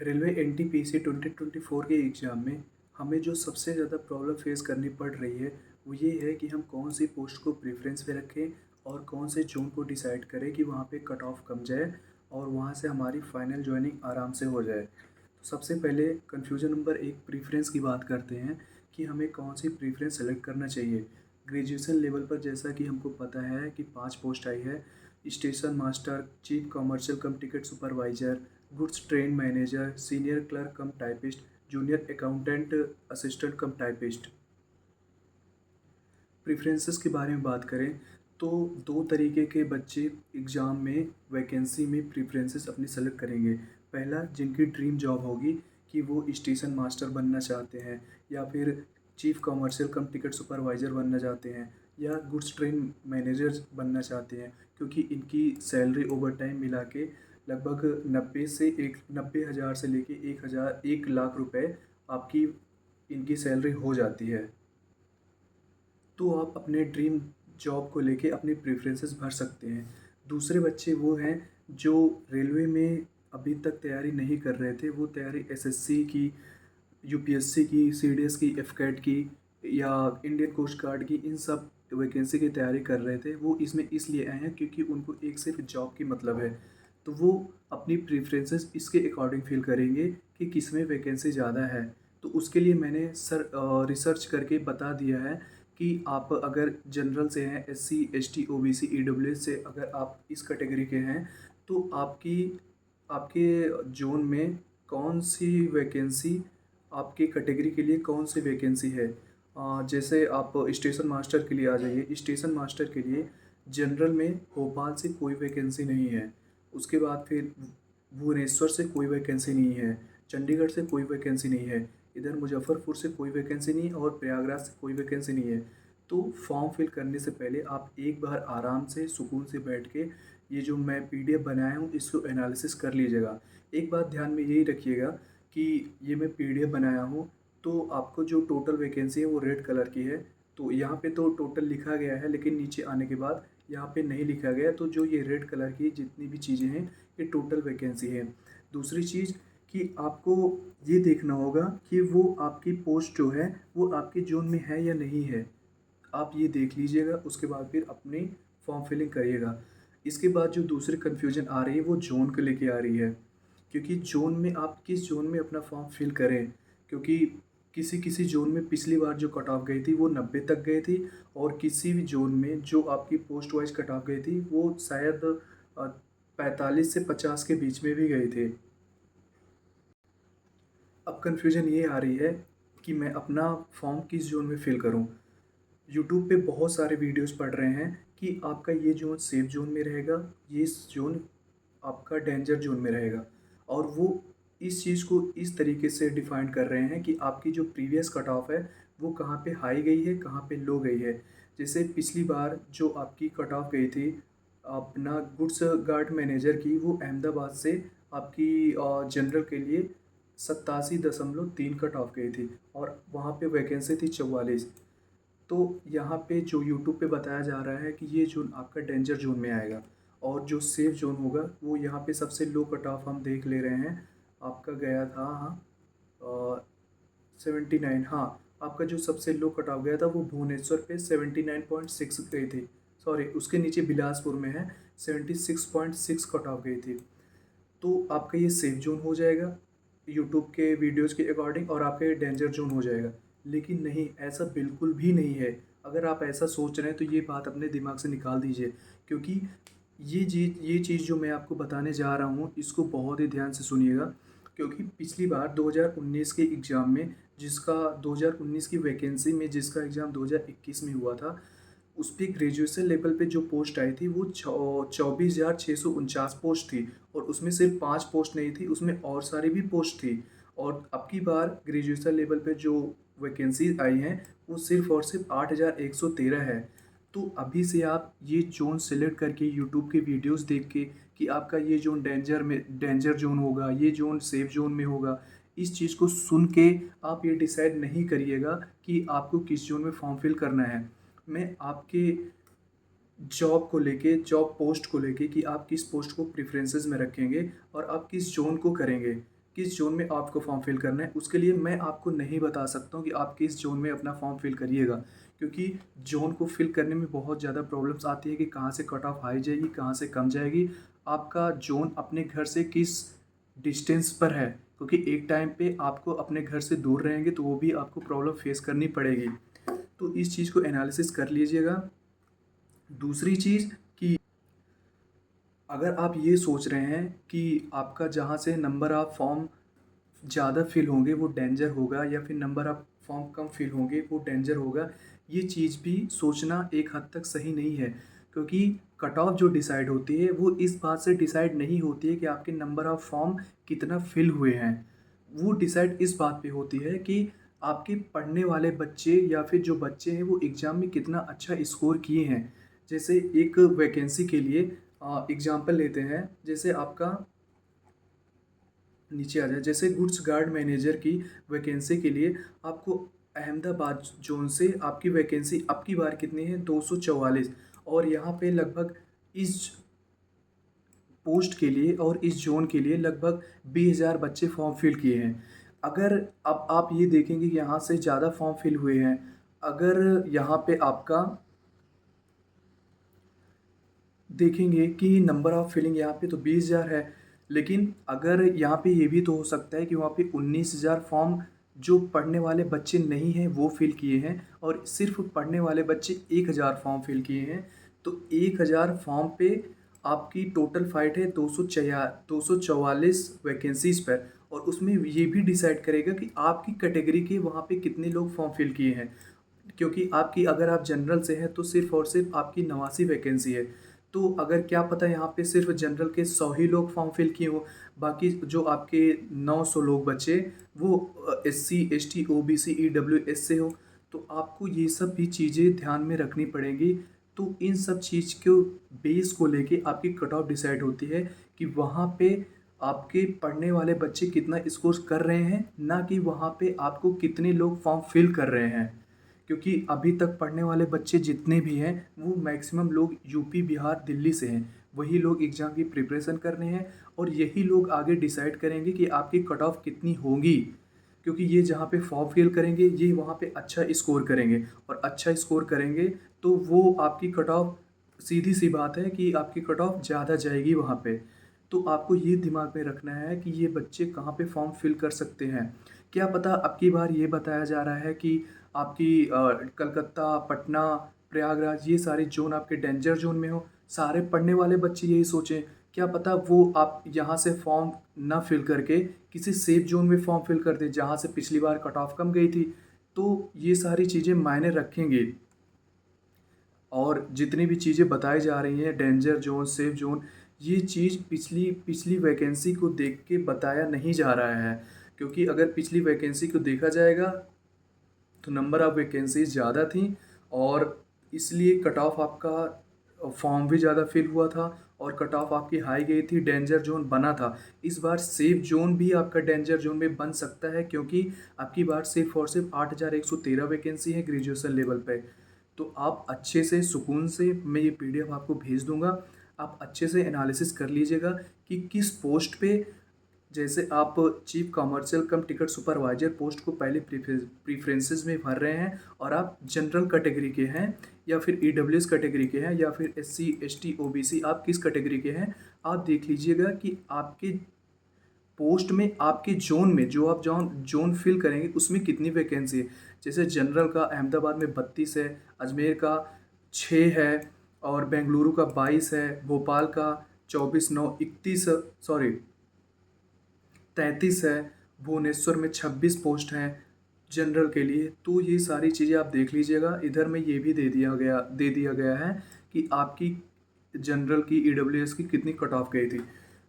Railway NTPC 2024 के exam में हमें जो सबसे ज़्यादा प्रॉब्लम फेस करनी पड़ रही है, वो ये है कि हम कौन सी पोस्ट को प्रेफ़रेंस पे रखें और कौन से ज़ोन को डिसाइड करें कि वहाँ पे कट ऑफ कम जाए और वहाँ से हमारी फ़ाइनल जॉइनिंग आराम से हो जाए। तो सबसे पहले कन्फ्यूज़न नंबर 1 प्रेफ़रेंस की बात करते हैं कि हमें कौन सी प्रेफ़रेंस सेलेक्ट करना चाहिए। ग्रेजुएशन लेवल पर जैसा कि हमको पता है कि 5 पोस्ट आई है, स्टेशन मास्टर, चीफ कमर्शियल कम ticket supervisor, goods train manager, senior clerk कम टाइपिस्ट, जूनियर अकाउंटेंट असिस्टेंट कम टाइपिस्ट। प्रेफरेंसेस के बारे में बात करें तो दो तरीके के बच्चे एग्ज़ाम में वैकेंसी में प्रेफरेंसेस अपनी सेलेक्ट करेंगे। पहला, जिनकी ड्रीम जॉब होगी कि वो स्टेशन मास्टर बनना चाहते हैं या फिर चीफ कमर्शियल कम टिकट सुपरवाइज़र बनना चाहते हैं या गुड्स ट्रेन मैनेजर बनना चाहते हैं, क्योंकि इनकी सैलरी ओवर टाइम मिला के लगभग 90 हज़ार से लेके 1 लाख रुपए आपकी इनकी सैलरी हो जाती है। तो आप अपने ड्रीम जॉब को लेके अपनी प्रेफ़रेंसेस भर सकते हैं। दूसरे बच्चे वो हैं जो रेलवे में अभी तक तैयारी नहीं कर रहे थे, वो तैयारी एसएससी की, यूपीएससी की, सीडीएस की, एफकेट की या इंडियन कोस्ट गार्ड की, इन सब वैकेंसी की तैयारी कर रहे थे। वो इसमें इसलिए आए हैं क्योंकि उनको एक सिर्फ़ जॉब की मतलब है। तो वो अपनी प्रेफ़रेंसेस इसके अकॉर्डिंग फ़िल करेंगे कि किसमें वैकेंसी ज़्यादा है। तो उसके लिए मैंने रिसर्च करके बता दिया है कि आप अगर जनरल से हैं, एससी, एसटी, ओबीसी, ईडब्ल्यूएस से अगर आप इस कैटेगरी के हैं, तो आपके ज़ोन में कौन-सी वैकेंसी, आपके कैटेगरी के लिए कौन-सी वैकेंसी है। जैसे आप स्टेशन मास्टर के लिए आ जाइए, स्टेशन मास्टर के लिए जनरल में भोपाल से कोई वैकेंसी नहीं है। उसके बाद फिर भुवनेश्वर से कोई वैकेंसी नहीं है, चंडीगढ़ से कोई वैकेंसी नहीं है, इधर मुज़फ़्फ़रपुर से कोई वैकेंसी नहीं है और प्रयागराज से कोई वैकेंसी नहीं है। तो फॉर्म फिल करने से पहले आप एक बार आराम से सुकून से बैठ के ये जो मैं पीडीएफ बनाया हूँ इसको एनालिसिस कर लीजिएगा। एक बात ध्यान में यही रखिएगा कि ये मैं पीडीएफ बनाया हूँ, तो आपको जो टोटल वैकेंसी है वो रेड कलर की है। तो यहाँ पे तो टोटल लिखा गया है, लेकिन नीचे आने के बाद यहाँ पे नहीं लिखा गया, तो जो ये रेड कलर की जितनी भी चीज़ें हैं ये टोटल वैकेंसी है। दूसरी चीज़ कि आपको ये देखना होगा कि वो आपकी पोस्ट जो है वो आपके ज़ोन में है या नहीं है। आप ये देख लीजिएगा, उसके बाद फिर अपनी फॉर्म फिलिंग करिएगा। इसके बाद जो दूसरी कन्फ्यूजन आ रही है वो ज़ोन को लेके आ रही है, क्योंकि ज़ोन में आप किस ज़ोन में अपना फॉर्म फिल करें, क्योंकि किसी-किसी ज़ोन में पिछली बार जो कट ऑफ गई थी वो 90 तक गई थी और किसी भी ज़ोन में जो आपकी पोस्ट वाइज़ कट ऑफ गई थी वो शायद 45 से 50 के बीच में भी गए थे। अब कन्फ्यूजन ये आ रही है कि मैं अपना फॉर्म किस ज़ोन में फिल करूँ। यूट्यूब पे बहुत सारे वीडियोस पढ़ रहे हैं कि आपका ये ज़ोन सेफ ज़ोन में रहेगा, ये ज़ोन आपका डेंजर ज़ोन में रहेगा, और वो इस चीज़ को इस तरीके से डिफ़ाइन कर रहे हैं कि आपकी जो प्रीवियस कट ऑफ है वो कहाँ पे हाई गई है, कहाँ पे लो गई है। जैसे पिछली बार जो आपकी कट ऑफ गई थी अपना गुड्स गार्ड मैनेजर की, वो अहमदाबाद से आपकी जनरल के लिए 87.3 कट ऑफ गई थी और वहाँ पे वैकेंसी थी 44। तो यहाँ पे जो यूट्यूब पे बताया जा रहा है कि ये ज़ोन आपका डेंजर ज़ोन में आएगा और जो सेफ़ ज़ोन होगा वो यहाँ पे सबसे लो कट ऑफ हम देख ले रहे हैं। आपका गया था, हाँ, 79, हाँ, आपका जो सबसे लो कट ऑफ गया था वो भुवनेश्वर पे 79.6 गई थी। सॉरी, उसके नीचे बिलासपुर में है, 76.6 कट ऑफ गई थी। तो आपका ये सेफ ज़ोन हो जाएगा यूट्यूब के वीडियोज़ के अकॉर्डिंग और आपका ये डेंजर ज़ोन हो जाएगा। लेकिन नहीं, ऐसा बिल्कुल भी नहीं है। अगर आप ऐसा सोच रहे हैं तो ये बात अपने दिमाग से निकाल दीजिए, क्योंकि ये चीज़ जो मैं आपको बताने जा रहा हूँ इसको बहुत ही ध्यान से सुनिएगा, क्योंकि पिछली बार 2019 के एग्ज़ाम में जिसका 2019 की वैकेंसी में जिसका एग्ज़ाम 2021 में हुआ था, उस पे ग्रेजुएशन लेवल पे जो पोस्ट आई थी वो 24,649 पोस्ट थी और उसमें सिर्फ 5 पोस्ट नहीं थी, उसमें और सारी भी पोस्ट थी। और अब की बार ग्रेजुएशन लेवल पे जो वैकेंसी आई हैं वो सिर्फ और सिर्फ 8,113 है। तो अभी से आप ये ज़ोन सेलेक्ट करके यूट्यूब के वीडियोस देख के कि आपका ये ज़ोन डेंजर ज़ोन होगा, ये ज़ोन सेफ ज़ोन में होगा, इस चीज़ को सुन के आप ये डिसाइड नहीं करिएगा कि आपको किस ज़ोन में फॉर्म फिल करना है। मैं आपके जॉब को लेके, जॉब पोस्ट को लेके कि आप किस पोस्ट को प्रेफ़रेंसेस में रखेंगे और आप किस ज़ोन को करेंगे, किस ज़ोन में आपको फॉर्म फिल करना है, उसके लिए मैं आपको नहीं बता सकता हूँ कि आप किस ज़ोन में अपना फॉर्म फिल करिएगा। क्योंकि ज़ोन को फिल करने में बहुत ज़्यादा प्रॉब्लम्स आती है कि कहाँ से कट ऑफ हाई जाएगी, कहाँ से कम जाएगी। आपका ज़ोन अपने घर से किस डिस्टेंस पर है, क्योंकि एक टाइम पे आपको अपने घर से दूर रहेंगे तो वो भी आपको प्रॉब्लम फेस करनी पड़ेगी। तो इस चीज़ को एनालिसिस कर लीजिएगा। दूसरी चीज़ कि अगर आप ये सोच रहे हैं कि आपका जहाँ से नंबर ऑफ़ फॉर्म ज़्यादा फिल होंगे वो डेंजर होगा, या फिर नंबर ऑफ़ फॉर्म कम फिल होंगे वो डेंजर होगा, ये चीज़ भी सोचना एक हद तक सही नहीं है। क्योंकि कट ऑफ जो डिसाइड होती है वो इस बात से डिसाइड नहीं होती है कि आपके नंबर ऑफ़ फॉर्म कितना फिल हुए हैं। वो डिसाइड इस बात पे होती है कि आपके पढ़ने वाले बच्चे या फिर जो बच्चे हैं वो एग्ज़ाम में कितना अच्छा स्कोर किए हैं। जैसे एक वैकेंसी के लिए एग्ज़ाम्पल लेते हैं, जैसे आपका नीचे आ जाए, जैसे गुड्स गार्ड मैनेजर की वैकेंसी के लिए आपको अहमदाबाद ज़ोन से आपकी वैकेंसी अब की बार कितनी है, 244। और यहाँ पे लगभग इस पोस्ट के लिए और इस ज़ोन के लिए लगभग 20,000 बच्चे फॉर्म फिल किए हैं। अगर अब आप ये देखेंगे कि यहाँ से ज़्यादा फॉर्म फिल हुए हैं, अगर यहाँ पे आपका देखेंगे कि नंबर ऑफ़ फिलिंग यहाँ पे तो 20,000 है, लेकिन अगर यहाँ पे ये भी तो हो सकता है कि वहाँ पे 19,000 फॉर्म जो पढ़ने वाले बच्चे नहीं हैं वो फिल किए हैं, और सिर्फ पढ़ने वाले बच्चे 1,000 फॉर्म फिल किए हैं। तो 1,000 फॉर्म पे आपकी टोटल फाइट है 244 वैकेंसीज़ पर, और उसमें ये भी डिसाइड करेगा कि आपकी कैटेगरी के वहाँ पे कितने लोग फॉर्म फिल किए हैं। क्योंकि आपकी अगर आप जनरल से हैं तो सिर्फ़ और सिर्फ़ आपकी 89 वैकेंसी है। तो अगर क्या पता यहाँ पे सिर्फ़ जनरल के 100 ही लोग फॉर्म फिल किए हों, बाकी जो आपके 900 लोग बचे वो एससी, एसटी, ओबीसी, ईडब्ल्यूएस से हो। तो आपको ये सब भी चीज़ें ध्यान में रखनी पड़ेंगी। तो इन सब चीज़ को बेस को लेके आपकी कट ऑफ डिसाइड होती है कि वहाँ पे आपके पढ़ने वाले बच्चे कितना स्कोर कर रहे हैं, ना कि वहाँ पे आपको कितने लोग फॉर्म फिल कर रहे हैं। क्योंकि अभी तक पढ़ने वाले बच्चे जितने भी हैं वो मैक्सिमम लोग यूपी, बिहार, दिल्ली से हैं। वही लोग एग्ज़ाम की प्रिपरेशन कर रहे हैं, और यही लोग आगे डिसाइड करेंगे कि आपकी कट ऑफ कितनी होगी। क्योंकि ये जहाँ पे फॉर्म फिल करेंगे ये वहाँ पे अच्छा स्कोर करेंगे, और अच्छा स्कोर करेंगे तो वो आपकी कट ऑफ, सीधी सी बात है कि आपकी कट ऑफ ज़्यादा जाएगी वहाँ पे। तो आपको ये दिमाग में रखना है कि ये बच्चे कहाँ पे फॉर्म फिल कर सकते हैं। क्या पता अब की बार ये बताया जा रहा है कि आपकी कलकत्ता, पटना, प्रयागराज ये सारे ज़ोन आपके डेंजर ज़ोन में हो। सारे पढ़ने वाले बच्चे यही सोचें, क्या पता वो आप यहाँ से फॉर्म ना फिल करके किसी सेफ ज़ोन में फॉर्म फिल कर दें जहाँ से पिछली बार कट ऑफ कम गई थी। तो ये सारी चीज़ें मायने रखेंगी। और जितनी भी चीज़ें बताई जा रही हैं डेंजर ज़ोन, सेफ ज़ोन, ये चीज़ पिछली पिछली वैकेंसी को देख के बताया नहीं जा रहा है। क्योंकि अगर पिछली वैकेंसी को देखा जाएगा तो नंबर ऑफ़ वैकेंसीज़ ज़्यादा थी, और इसलिए कट ऑफ आपका फॉर्म भी ज़्यादा फिल हुआ था, और कट ऑफ आपकी हाई गई थी, डेंजर ज़ोन बना था। इस बार सेफ ज़ोन भी आपका डेंजर ज़ोन में बन सकता है, क्योंकि आपकी बार सिर्फ़ और सिर्फ 8,113 वैकेंसी है ग्रेजुएशन लेवल पे। तो आप अच्छे से सुकून से, मैं ये पीडीएफ आपको भेज दूँगा, आप अच्छे से एनालिसिस कर लीजिएगा कि किस पोस्ट पे, जैसे आप चीफ कमर्शियल कम टिकट सुपरवाइजर पोस्ट को पहले प्रीफ्रेंसेस में भर रहे हैं, और आप जनरल कैटेगरी के हैं या फिर ईडब्ल्यूएस कैटेगरी के हैं या फिर एससी, एसटी, ओबीसी, आप किस कैटेगरी के हैं, आप देख लीजिएगा कि आपके पोस्ट में, आपके ज़ोन में, जो आप ज़ोन ज़ोन फिल करेंगे उसमें कितनी वैकेंसी है। जैसे जनरल का अहमदाबाद में 32 है, अजमेर का 6 है, और बेंगलुरु का 22 है, भोपाल का 24, 9, 31, सॉरी 33 है, भुवनेश्वर में 26 पोस्ट हैं जनरल के लिए। तो ये सारी चीज़ें आप देख लीजिएगा। इधर में ये भी दे दिया गया है कि आपकी जनरल की, ईडब्ल्यूएस की कितनी कट ऑफ गई थी।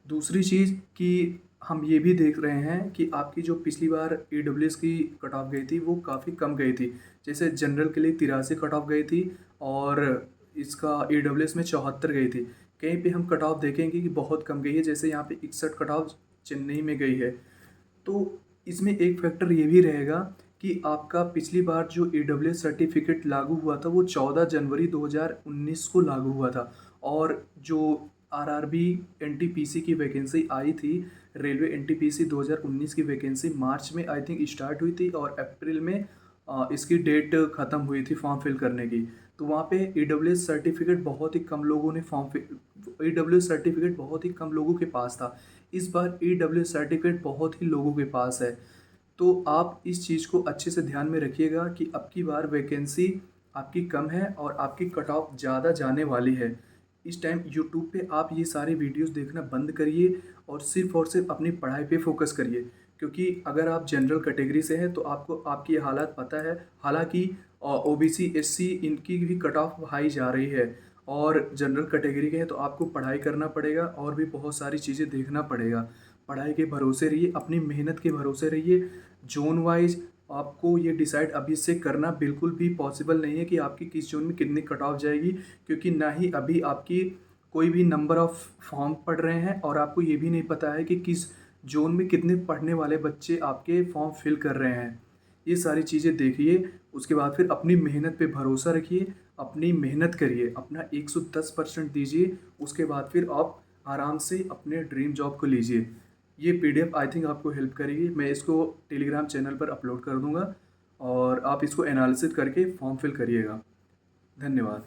दूसरी चीज़ कि हम ये भी देख रहे हैं कि आपकी जो पिछली बार ईडब्ल्यूएस की कट ऑफ गई थी वो काफ़ी कम गई थी। जैसे जनरल के लिए 83 कट ऑफ गई थी, और इसका ईडब्ल्यूएस में 74 गई थी। कहीं पे हम कट ऑफ देखेंगे कि बहुत कम गई है, जैसे यहाँ पे 61 कट ऑफ चेन्नई में गई है। तो इसमें एक फैक्टर ये भी रहेगा कि आपका पिछली बार जो ईडब्ल्यूएस सर्टिफिकेट लागू हुआ था वो 14 जनवरी 2019 को लागू हुआ था, और जो आरआरबी एनटीपीसी की वैकेंसी आई थी रेलवे एनटीपीसी 2019 की वैकेंसी मार्च में आई थिंक स्टार्ट हुई थी और अप्रैल में इसकी डेट ख़त्म हुई थी फॉर्म फिल करने की। तो वहाँ पे ईडब्ल्यूएस सर्टिफिकेट बहुत ही कम लोगों ने ईडब्ल्यूएस सर्टिफिकेट बहुत ही कम लोगों के पास था। इस बार ईडब्ल्यूएस सर्टिफिकेट बहुत ही लोगों के पास है। तो आप इस चीज़ को अच्छे से ध्यान में रखिएगा कि अब की बार वैकेंसी आपकी कम है और आपकी कट ऑफ ज़्यादा जाने वाली है। इस टाइम यूट्यूब पे आप ये सारे वीडियोस देखना बंद करिए और सिर्फ अपनी पढ़ाई पे फोकस करिए, क्योंकि अगर आप जनरल कैटेगरी से हैं तो आपको आपकी हालात पता है। हालांकि ओबीसी एससी इनकी भी कट ऑफ हाई जा रही है और जनरल कैटेगरी के हैं तो आपको पढ़ाई करना पड़ेगा और भी बहुत सारी चीज़ें देखना पड़ेगा। पढ़ाई के भरोसे रहिए, अपनी मेहनत के भरोसे रहिए। जोन वाइज आपको ये डिसाइड अभी से करना बिल्कुल भी पॉसिबल नहीं है कि आपकी किस जोन में कितनी कट ऑफ जाएगी, क्योंकि ना ही अभी आपकी कोई भी नंबर ऑफ़ फॉर्म पड़ रहे हैं और आपको ये भी नहीं पता है कि किस जोन में कितने पढ़ने वाले बच्चे आपके फॉर्म फिल कर रहे हैं। ये सारी चीज़ें देखिए, उसके बाद फिर अपनी मेहनत पे भरोसा रखिए, अपनी मेहनत करिए, अपना 110% दीजिए, उसके बाद फिर आप आराम से अपने ड्रीम जॉब को लीजिए। ये पीडीएफ आई थिंक आपको हेल्प करेगी। मैं इसको टेलीग्राम चैनल पर अपलोड कर दूँगा और आप इसको एनालिसिस करके फॉर्म फिल करिएगा। धन्यवाद।